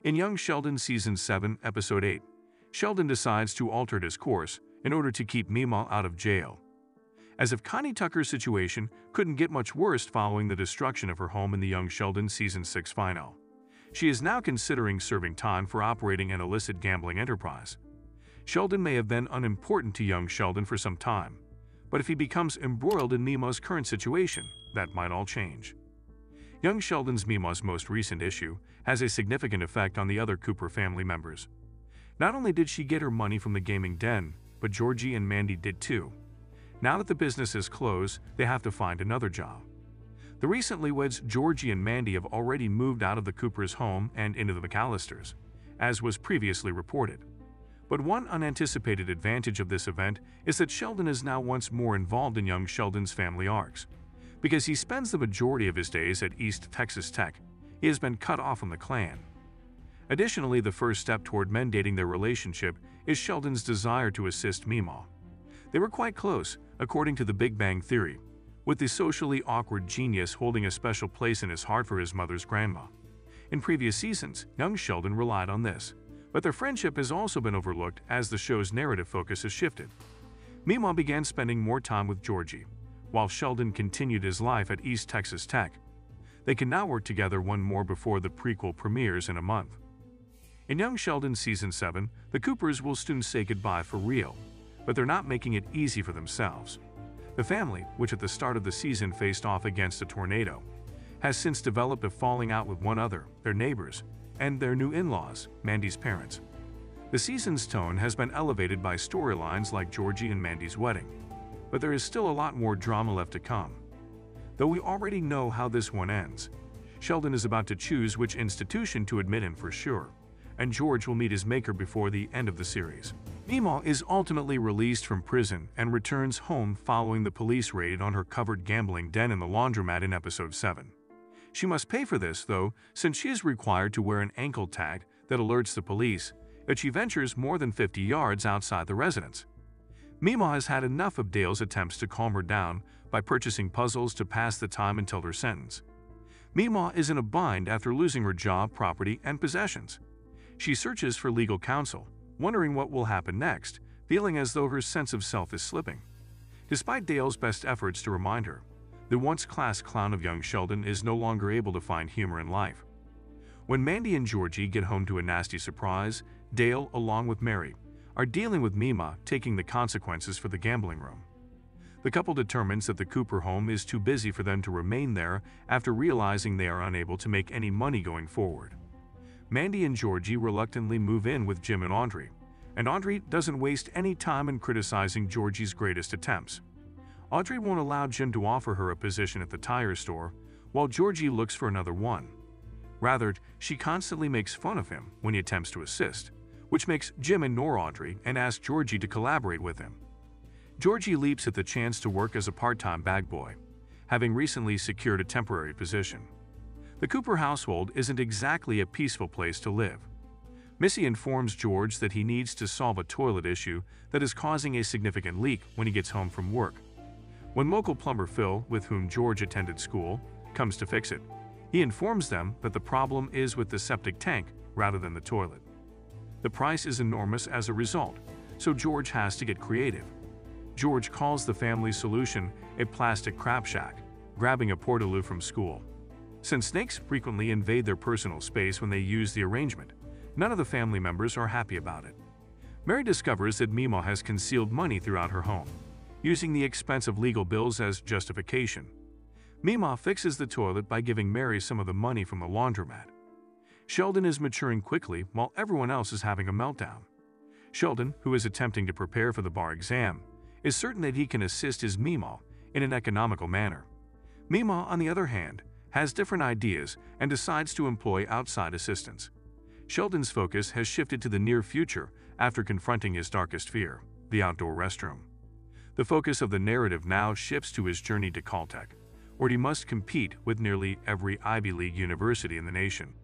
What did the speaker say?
In Young Sheldon Season 7, Episode 8, Sheldon decides to alter his course in order to keep Meemaw out of jail. As if Connie Tucker's situation couldn't get much worse following the destruction of her home in the Young Sheldon Season 6 final. She is now considering serving time for operating an illicit gambling enterprise. Sheldon may have been unimportant to Young Sheldon for some time, but if he becomes embroiled in Meemaw's current situation, that might all change. Young Sheldon's Meemaw's most recent issue has a significant effect on the other Cooper family members. Not only did she get her money from the gaming den, but Georgie and Mandy did too. Now that the business is closed, they have to find another job. The recently weds Georgie and Mandy have already moved out of the Cooper's home and into the McAllisters, as was previously reported. But one unanticipated advantage of this event is that Sheldon is now once more involved in Young Sheldon's family arcs. Because he spends the majority of his days at East Texas Tech, he has been cut off from the clan. Additionally, the first step toward mendating their relationship is Sheldon's desire to assist Meemaw. They were quite close, according to the Big Bang Theory, with the socially awkward genius holding a special place in his heart for his mother's grandma. In previous seasons, Young Sheldon relied on this, but their friendship has also been overlooked as the show's narrative focus has shifted. Meemaw began spending more time with Georgie, while Sheldon continued his life at East Texas Tech. They can now work together one more before the prequel premieres in a month. In Young Sheldon Season 7, the Coopers will soon say goodbye for real, but they're not making it easy for themselves. The family, which at the start of the season faced off against a tornado, has since developed a falling out with one another, their neighbors, and their new in-laws, Mandy's parents. The season's tone has been elevated by storylines like Georgie and Mandy's wedding, but there is still a lot more drama left to come. Though we already know how this one ends, Sheldon is about to choose which institution to admit him for sure, and George will meet his maker before the end of the series. Meemaw is ultimately released from prison and returns home following the police raid on her covered gambling den in the laundromat in Episode 7. She must pay for this, though, since she is required to wear an ankle tag that alerts the police that she ventures more than 50 yards outside the residence. Meemaw has had enough of Dale's attempts to calm her down by purchasing puzzles to pass the time until her sentence. Meemaw is in a bind after losing her job, property, and possessions. She searches for legal counsel, wondering what will happen next, feeling as though her sense of self is slipping. Despite Dale's best efforts to remind her, the once-class clown of Young Sheldon is no longer able to find humor in life. When Mandy and Georgie get home to a nasty surprise, Dale, along with Mary, are dealing with Meemaw taking the consequences for the gambling room. The couple determines that the Cooper home is too busy for them to remain there after realizing they are unable to make any money going forward. Mandy and Georgie reluctantly move in with Jim and Audrey doesn't waste any time in criticizing Georgie's greatest attempts. Audrey won't allow Jim to offer her a position at the tire store, while Georgie looks for another one. Rather, she constantly makes fun of him when he attempts to assist, which makes Jim ignore Audrey and ask Georgie to collaborate with him. Georgie leaps at the chance to work as a part-time bag boy, having recently secured a temporary position. The Cooper household isn't exactly a peaceful place to live. Missy informs George that he needs to solve a toilet issue that is causing a significant leak when he gets home from work. When local plumber Phil, with whom George attended school, comes to fix it, he informs them that the problem is with the septic tank rather than the toilet. The price is enormous as a result, so George has to get creative. George calls the family solution a plastic crap shack, grabbing a portaloo from school. Since snakes frequently invade their personal space when they use the arrangement, none of the family members are happy about it. Mary discovers that Meemaw has concealed money throughout her home, using the expense of legal bills as justification. Meemaw fixes the toilet by giving Mary some of the money from the laundromat. Sheldon is maturing quickly while everyone else is having a meltdown. Sheldon, who is attempting to prepare for the bar exam, is certain that he can assist his Meemaw in an economical manner. Meemaw, on the other hand, has different ideas and decides to employ outside assistance. Sheldon's focus has shifted to the near future after confronting his darkest fear, the outdoor restroom. The focus of the narrative now shifts to his journey to Caltech, where he must compete with nearly every Ivy League university in the nation.